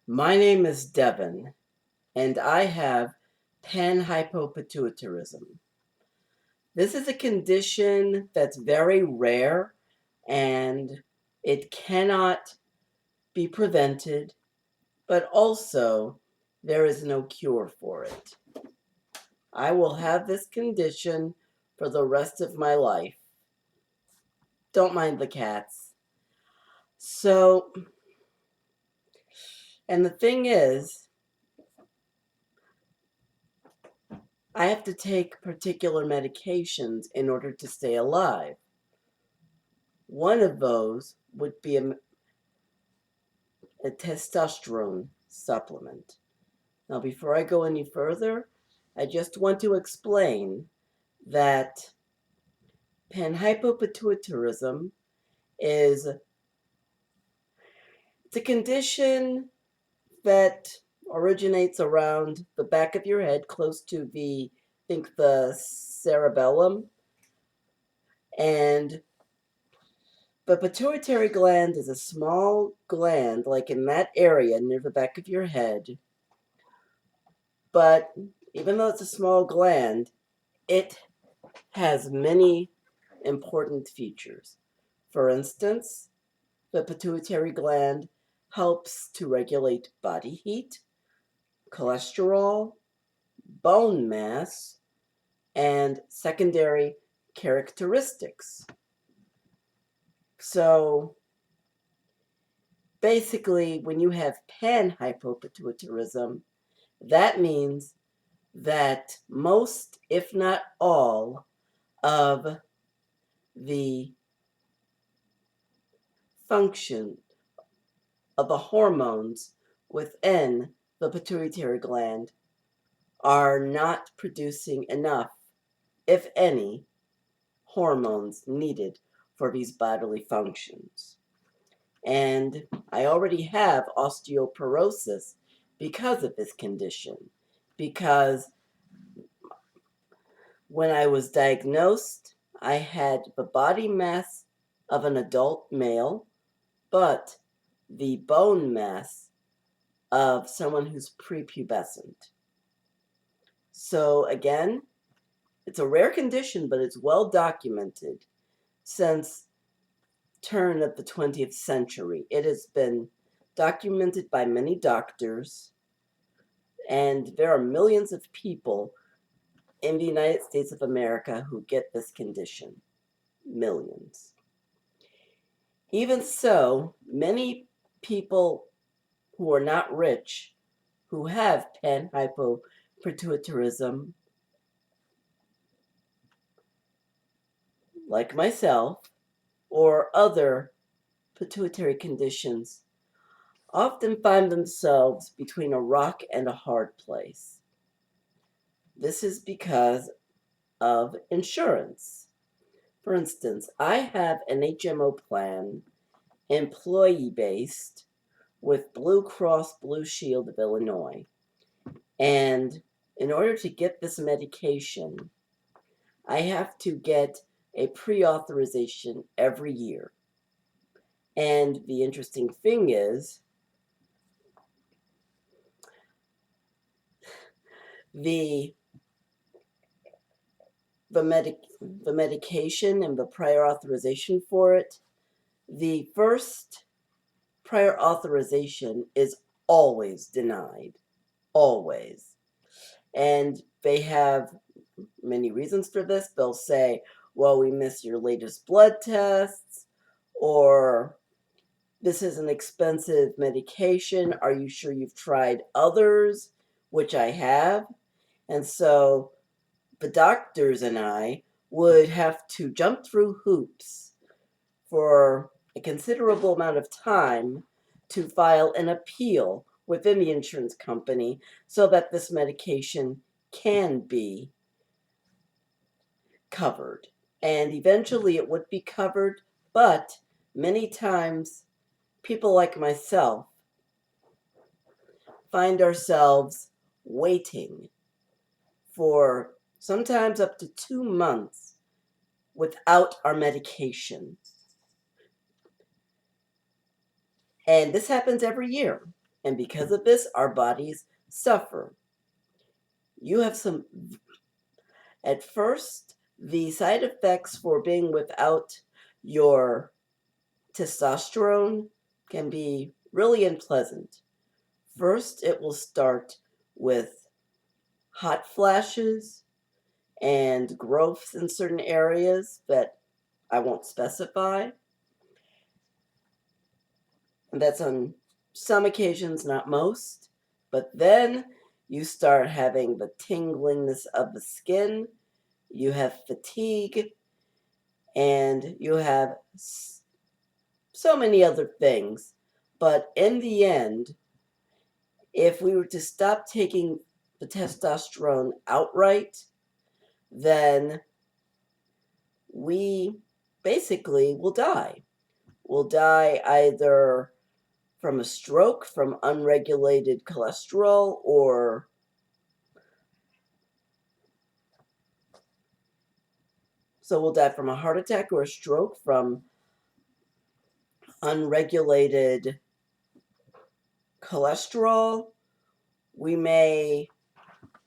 My name is Devin, and I have panhypopituitarism. This is a condition that's very rare, and it cannot be prevented, but also there is no cure for it. I will have this condition for the rest of my life. Don't mind the cats. So, and the thing is, I have to take particular medications in order to stay alive. One of those would be a testosterone supplement. Now, before I go any further, I just want to explain that panhypopituitarism is it's a condition that originates around the back of your head, close to the cerebellum, and the pituitary gland is a small gland, like in that area near the back of your head. But even though it's a small gland, it has many important features. For instance, the pituitary gland helps to regulate body heat, cholesterol, bone mass, and secondary characteristics. So basically, when you have panhypopituitarism, that means that most, if not all, of the function of the hormones within the pituitary gland are not producing enough, if any, hormones needed for these bodily functions. And I already have osteoporosis because of this condition, because when I was diagnosed, I had the body mass of an adult male, but the bone mass of someone who's prepubescent. So again, it's a rare condition, but it's well documented since turn of the 20th century. It has been documented by many doctors, and there are millions of people in the United States of America who get this condition. Millions. Even so, many people who are not rich, who have panhypopituitarism, like myself, or other pituitary conditions, often find themselves between a rock and a hard place. This is because of insurance. For instance, I have an HMO plan, employee-based, with Blue Cross Blue Shield of Illinois. And in order to get this medication, I have to get a pre-authorization every year. And the interesting thing is, the medication and the prior authorization for it, the first prior authorization is always denied. Always. And they have many reasons for this. They'll say, well, we missed your latest blood tests, or this is an expensive medication. Are you sure you've tried others? Which I have. And so the doctors and I would have to jump through hoops for a considerable amount of time to file an appeal within the insurance company so that this medication can be covered. And eventually it would be covered, but many times people like myself find ourselves waiting for sometimes up to 2 months without our medication. And this happens every year. And because of this, our bodies suffer. You have at first, the side effects for being without your testosterone can be really unpleasant. First, it will start with hot flashes and growths in certain areas that I won't specify. And that's on some occasions, not most. But then you start having the tinglingness of the skin, you have fatigue, and you have so many other things. But in the end, if we were to stop taking the testosterone outright, then we basically will die. We'll die either from a stroke, from unregulated cholesterol, or so we'll die from a heart attack or a stroke from unregulated cholesterol. We may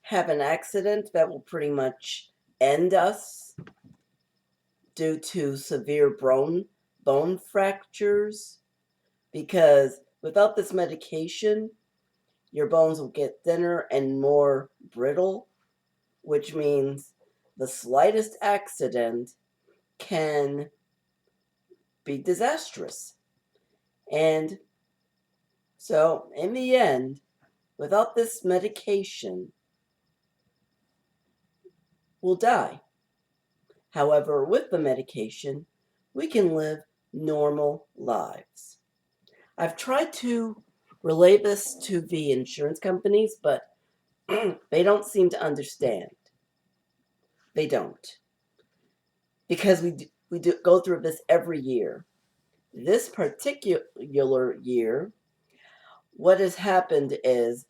have an accident that will pretty much end us due to severe bone fractures, because without this medication, your bones will get thinner and more brittle, which means the slightest accident can be disastrous. And so, in the end, without this medication, we'll die. However, with the medication, we can live normal lives. I've tried to relay this to the insurance companies, but they don't seem to understand. They don't. Because we do go through this every year. This particular year, what has happened is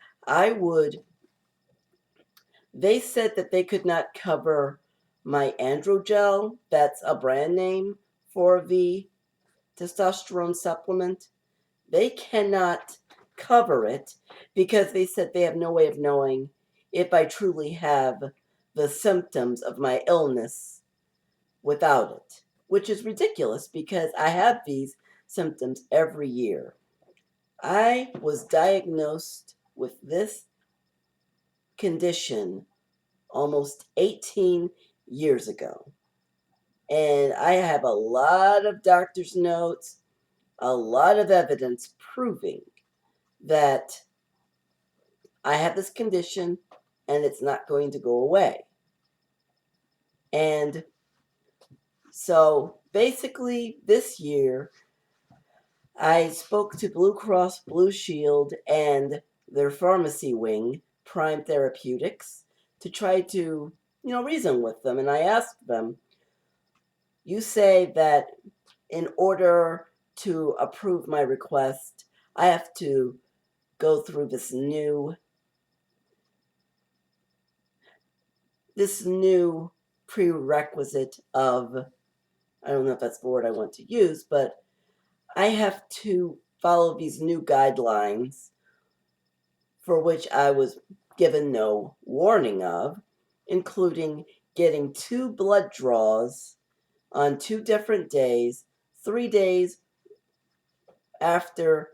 they said that they could not cover my androgel, that's a brand name for the testosterone supplement. They cannot cover it because they said they have no way of knowing if I truly have the symptoms of my illness without it, which is ridiculous because I have these symptoms every year. I was diagnosed with this condition almost 18 years ago. And I have a lot of doctor's notes, a lot of evidence proving that I have this condition and it's not going to go away. And so basically this year, I spoke to Blue Cross Blue Shield and their pharmacy wing, Prime Therapeutics, to try to, reason with them. And I asked them, you say that in order to approve my request, I have to go through this new prerequisite of, I don't know if that's the word I want to use, but I have to follow these new guidelines for which I was given no warning of, including getting 2 blood draws on 2 different days, 3 days after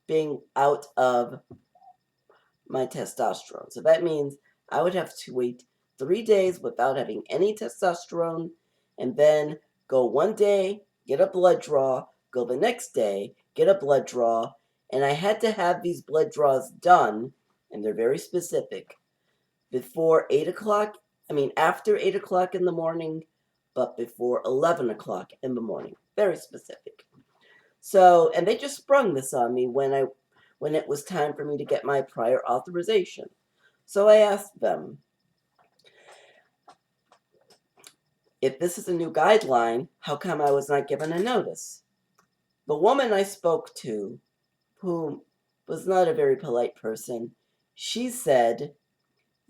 being out of my testosterone. So that means I would have to wait 3 days without having any testosterone, and then go one day, get a blood draw, go the next day, get a blood draw, and I had to have these blood draws done, and they're very specific, before 8 o'clock, after 8 o'clock in the morning, but before 11 o'clock in the morning. Very specific. So, and they just sprung this on me when it was time for me to get my prior authorization. So I asked them, if this is a new guideline, how come I was not given a notice? The woman I spoke to, who was not a very polite person, she said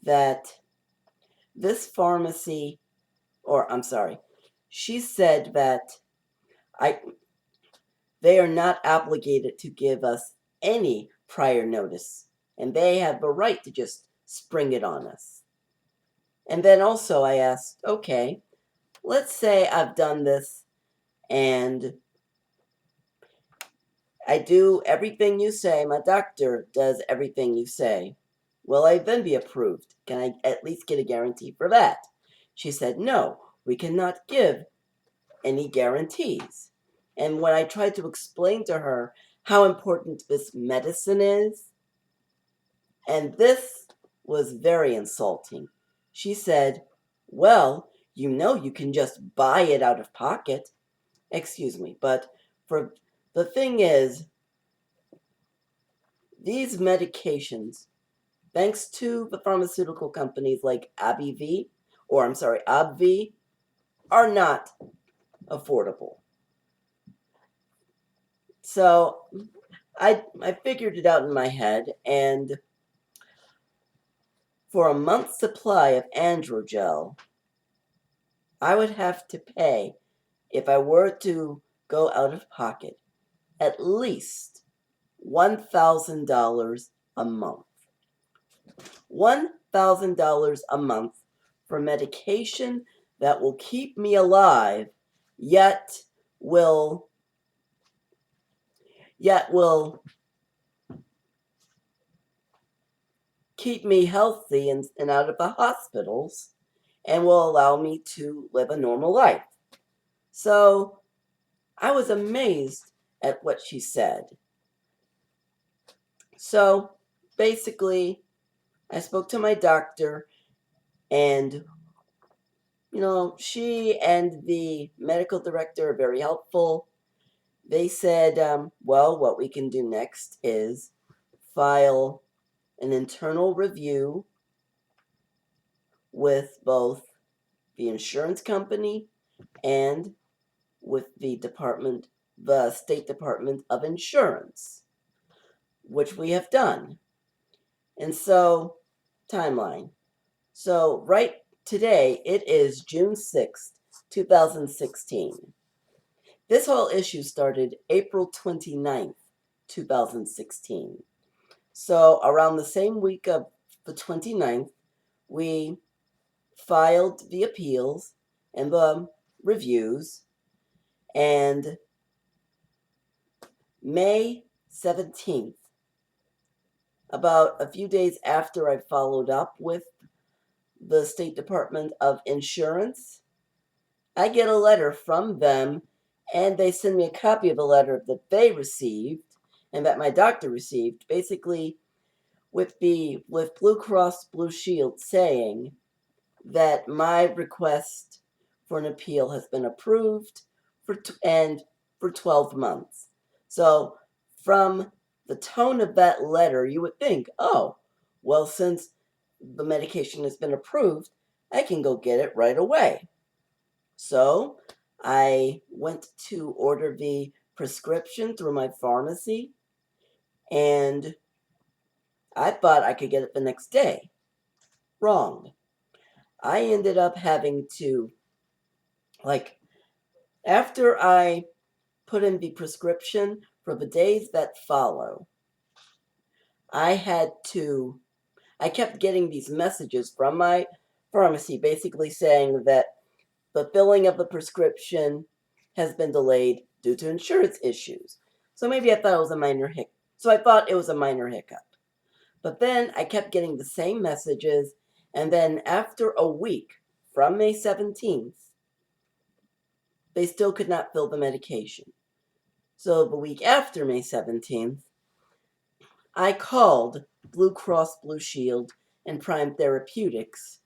that this pharmacy, she said that they are not obligated to give us any prior notice, and they have a right to just spring it on us. And then also I asked, okay, let's say I've done this and I do everything you say, my doctor does everything you say. Will I then be approved? Can I at least get a guarantee for that? She said, no, we cannot give any guarantees. And when I tried to explain to her how important this medicine is, and this was very insulting, she said, well, you know you can just buy it out of pocket. Excuse me, but for the thing is, these medications, thanks to the pharmaceutical companies like AbbVie, are not affordable. So I figured it out in my head, and for a month's supply of androgel, I would have to pay, if I were to go out of pocket, at least $1,000 a month. $1,000 a month for medication that will keep me alive, yet will keep me healthy and out of the hospitals, and will allow me to live a normal life. So I was amazed at what she said. So basically, I spoke to my doctor, and she and the medical director are very helpful. They said, well, what we can do next is file an internal review with both the insurance company and with the State Department of Insurance, which we have done. And so, timeline. So, right today, it is June 6th, 2016. This whole issue started April 29th, 2016. So, around the same week of the 29th, we filed the appeals and the reviews, and May 17th, about a few days after I followed up with the State Department of Insurance, I get a letter from them, and they send me a copy of the letter that they received and that my doctor received, basically with Blue Cross Blue Shield saying that my request for an appeal has been approved for 12 months. So from the tone of that letter, you would think, oh, well, since the medication has been approved, I can go get it right away. So I went to order the prescription through my pharmacy, and I thought I could get it the next day. Wrong. I ended up having to, after I put in the prescription for the days that follow, I kept getting these messages from my pharmacy basically saying that the filling of the prescription has been delayed due to insurance issues. So maybe I thought it was a minor hiccup. But then I kept getting the same messages, and then after a week, from May 17th, they still could not fill the medication. So the week after May 17th, I called Blue Cross Blue Shield and Prime Therapeutics,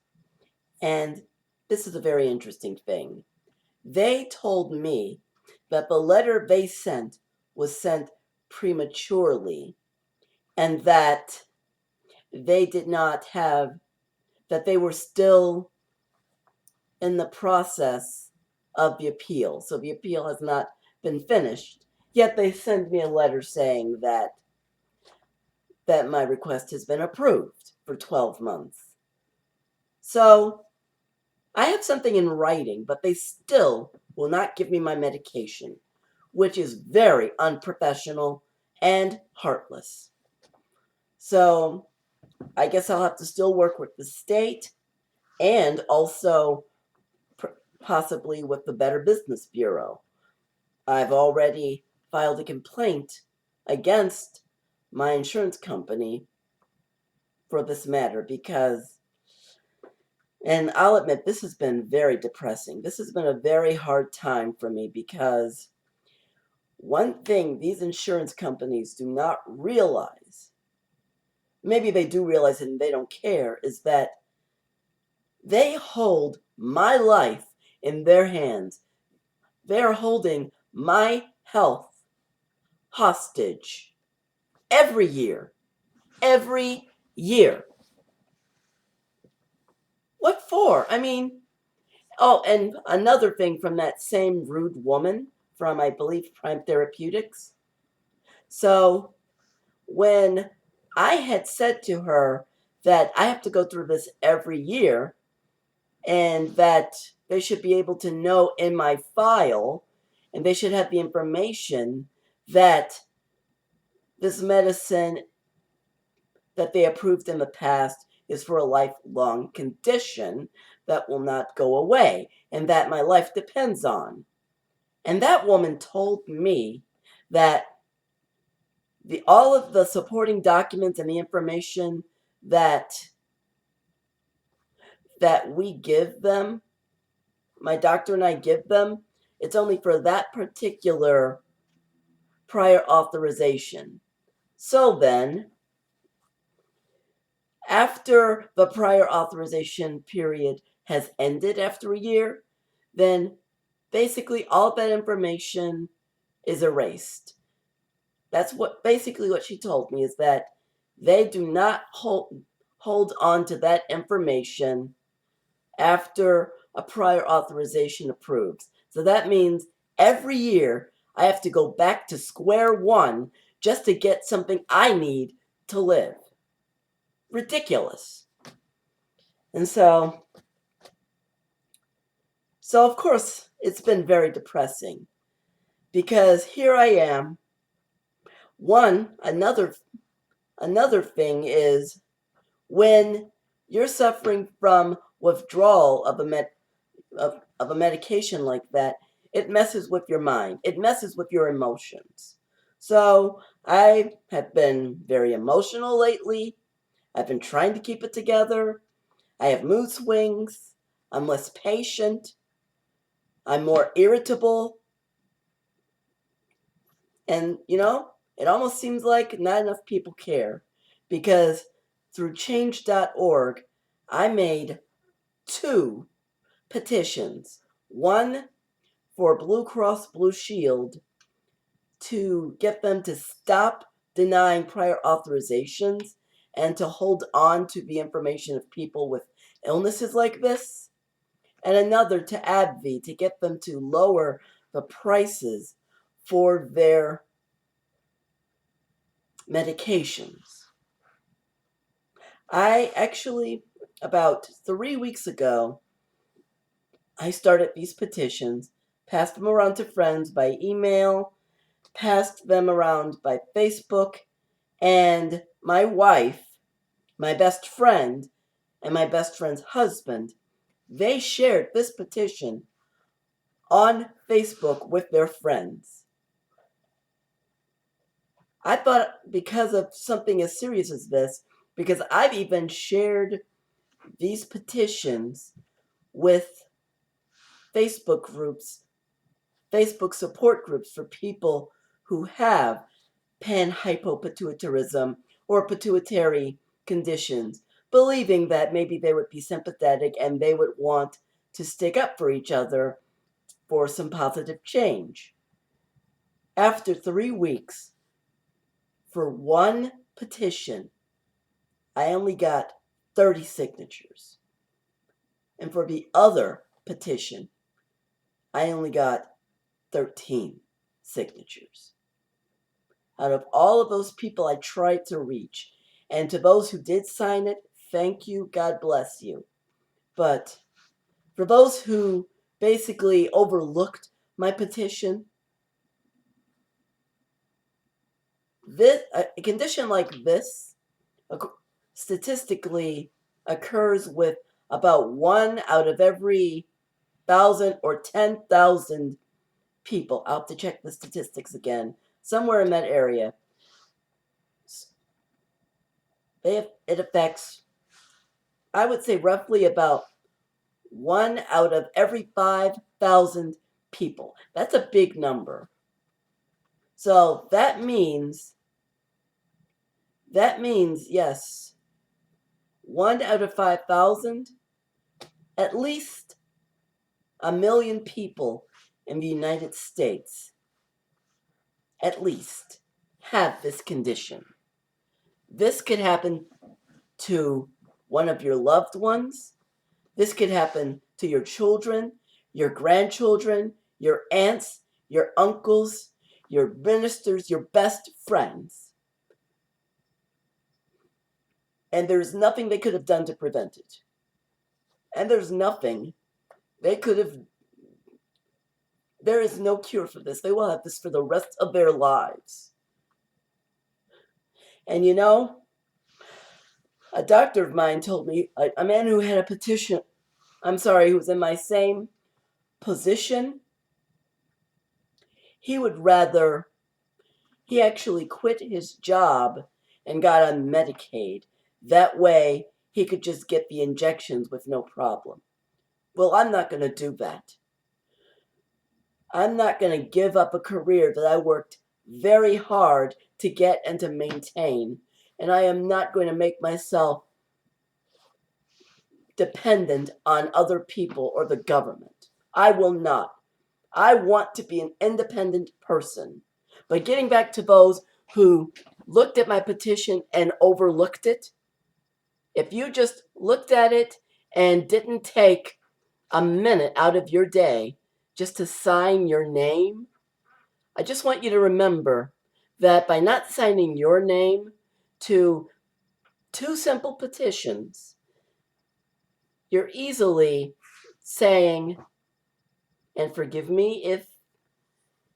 and this is a very interesting thing. They told me that the letter they sent was sent prematurely, and that they were still in the process of the appeal. So the appeal has not been finished. Yet they send me a letter saying that my request has been approved for 12 months. So I have something in writing, but they still will not give me my medication, which is very unprofessional and heartless. So I guess I'll have to still work with the state and also possibly with the Better Business Bureau. I've already filed a complaint against my insurance company for this matter because, and I'll admit, this has been very depressing. This has been a very hard time for me because one thing these insurance companies do not realize, maybe they do realize it and they don't care, is that they hold my life in their hands. They're holding my health hostage every year. Every year. What for? I mean, oh, and another thing from that same rude woman from, I believe, Prime Therapeutics. So when I had said to her that I have to go through this every year and that they should be able to know in my file and they should have the information that this medicine that they approved in the past is for a lifelong condition that will not go away and that my life depends on. And that woman told me that all of the supporting documents and the information that we give them, my doctor and I give them, it's only for that particular prior authorization. So then, after the prior authorization period has ended after a year, then basically all that information is erased. That's basically what she told me, is that they do not hold on to that information after a prior authorization approves. So that means every year I have to go back to square one just to get something I need to live. Ridiculous. And so of course it's been very depressing because here I am. Another thing is when you're suffering from withdrawal of a medication like that, it messes with your mind. It messes with your emotions. So I have been very emotional lately. I've been trying to keep it together. I have mood swings. I'm less patient. I'm more irritable. And, it almost seems like not enough people care because through change.org, I made 2 petitions. One for Blue Cross Blue Shield to get them to stop denying prior authorizations and to hold on to the information of people with illnesses like this. And another to AbbVie to get them to lower the prices for their medications. I actually, about 3 weeks ago, I started these petitions, passed them around to friends by email, passed them around by Facebook, and my wife, my best friend, and my best friend's husband, they shared this petition on Facebook with their friends. I thought because of something as serious as this, because I've even shared these petitions with Facebook groups, Facebook support groups for people who have panhypopituitarism or pituitary conditions, believing that maybe they would be sympathetic and they would want to stick up for each other for some positive change. After 3 weeks, for one petition, I only got 30 signatures. And for the other petition, I only got 13 signatures. Out of all of those people I tried to reach, and to those who did sign it, thank you, God bless you. But for those who basically overlooked my petition, a condition like this statistically occurs with about 1 out of every 1,000 or 10,000 people. I'll have to check the statistics again. Somewhere in that area. It affects, I would say, roughly about 1 out of every 5,000 people. That's a big number. So that means, yes, 1 out of 5,000, at least 1 million people in the United States, at least, have this condition. This could happen to one of your loved ones. This could happen to your children, your grandchildren, your aunts, your uncles, your ministers, your best friends. And there's nothing they could have done to prevent it. And there's nothing they could have. There is no cure for this. They will have this for the rest of their lives. And you know, a doctor of mine told me, a man who had a petition, who was in my same position, he actually quit his job and got on Medicaid. That way he could just get the injections with no problem. Well, I'm not going to do that. I'm not going to give up a career that I worked very hard to get and to maintain. And I am not going to make myself dependent on other people or the government. I will not. I want to be an independent person. But getting back to those who looked at my petition and overlooked it, if you just looked at it and didn't take a minute out of your day just to sign your name, I just want you to remember that by not signing your name to 2 simple petitions, you're easily saying, and forgive me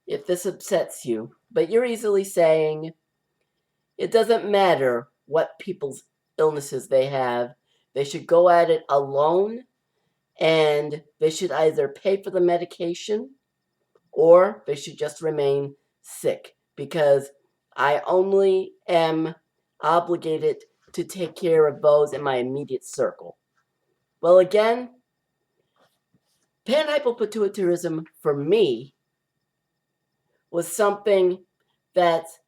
if this upsets you, but you're easily saying it doesn't matter what people's illnesses they have. They should go at it alone, and they should either pay for the medication or they should just remain sick, because I only am obligated to take care of those in my immediate circle. Well, again, panhypopituitarism for me was something that's,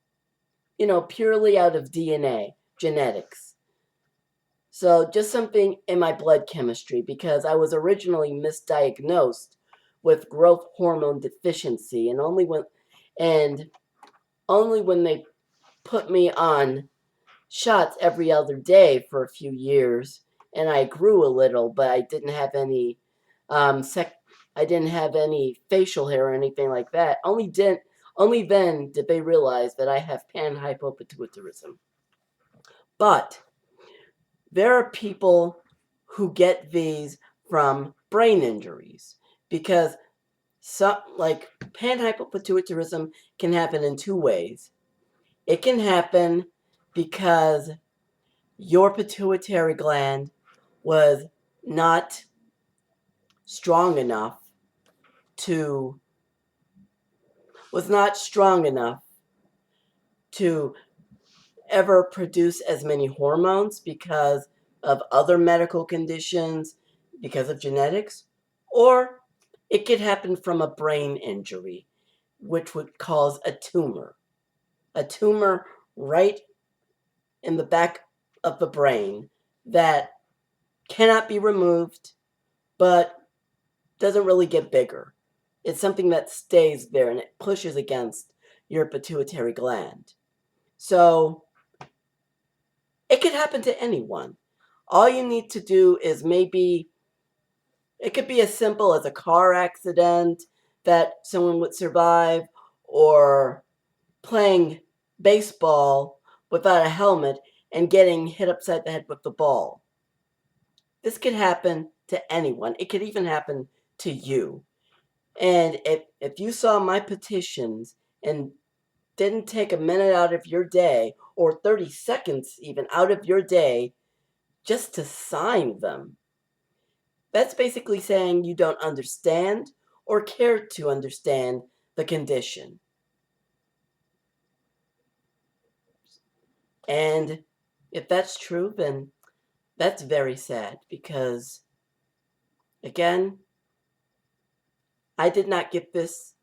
purely out of DNA, genetics. So just something in my blood chemistry, because I was originally misdiagnosed with growth hormone deficiency, and only when they put me on shots every other day for a few years, and I grew a little, but I didn't have any facial hair or anything like that. Only then did they realize that I have panhypopituitarism. But there are people who get these from brain injuries, because panhypopituitarism can happen in 2 ways. It can happen because your pituitary gland was not strong enough to ever produce as many hormones because of other medical conditions, because of genetics, or it could happen from a brain injury, which would cause a tumor right in the back of the brain that cannot be removed, but doesn't really get bigger. It's something that stays there and it pushes against your pituitary gland. So it could happen to anyone. All you need to do is it could be as simple as a car accident that someone would survive, or playing baseball without a helmet and getting hit upside the head with the ball. This could happen to anyone. It could even happen to you. And if you saw my petitions and didn't take a minute out of your day, or 30 seconds even out of your day, just to sign them, that's basically saying you don't understand or care to understand the condition. And if that's true, then that's very sad, because, again, I did not get this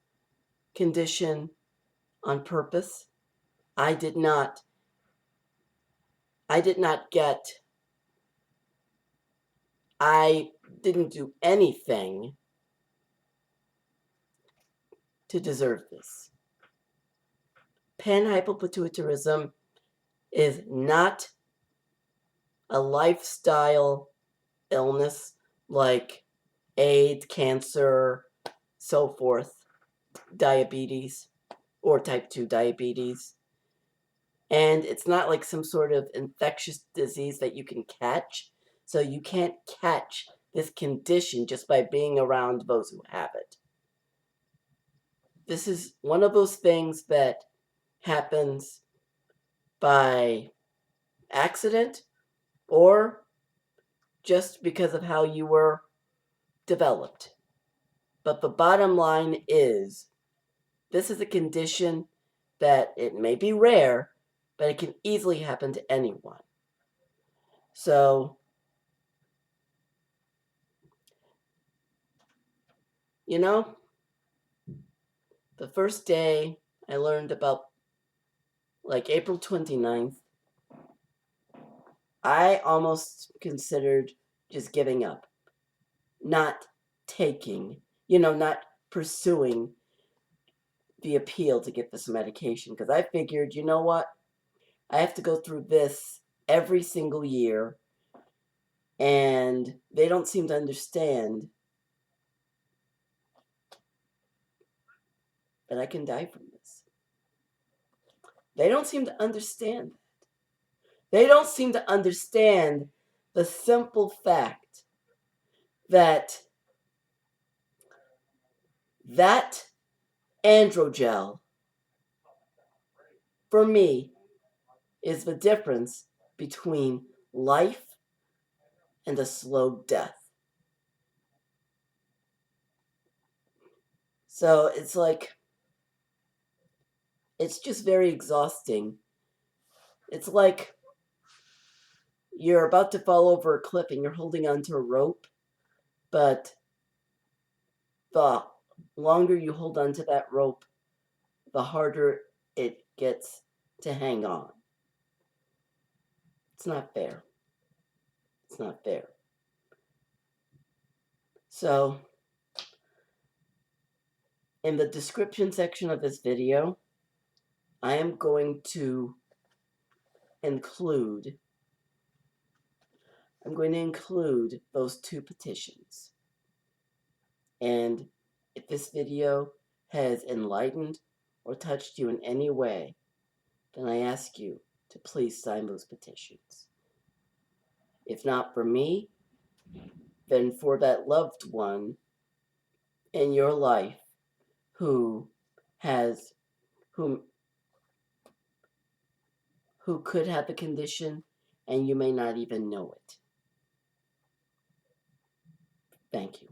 condition on purpose. I did not get, I didn't do anything to deserve this. Panhypopituitarism is not a lifestyle illness like AIDS, cancer, so forth, diabetes, or type 2 diabetes. And it's not like some sort of infectious disease that you can catch. So you can't catch this condition just by being around those who have it. This is one of those things that happens by accident or just because of how you were developed. But the bottom line is, this is a condition that it may be rare, but it can easily happen to anyone. So, you know, the first day I learned about, like, April 29th, I almost considered just giving up, not taking, not pursuing the appeal to get this medication, because I figured, you know what, I have to go through this every single year, and they don't seem to understand that I can die from this. They don't seem to understand that. They don't seem to understand the simple fact that that androgel, for me, is the difference between life and a slow death. So it's like, it's just very exhausting. It's like you're about to fall over a cliff and you're holding onto a rope, but the longer you hold onto that rope, the harder it gets to hang on. It's not fair. It's not fair. So, in the description section of this video, I am going to include those 2 petitions. And if this video has enlightened or touched you in any way, then I ask you to please sign those petitions. If not for me, then for that loved one in your life who could have the condition and you may not even know it. Thank you.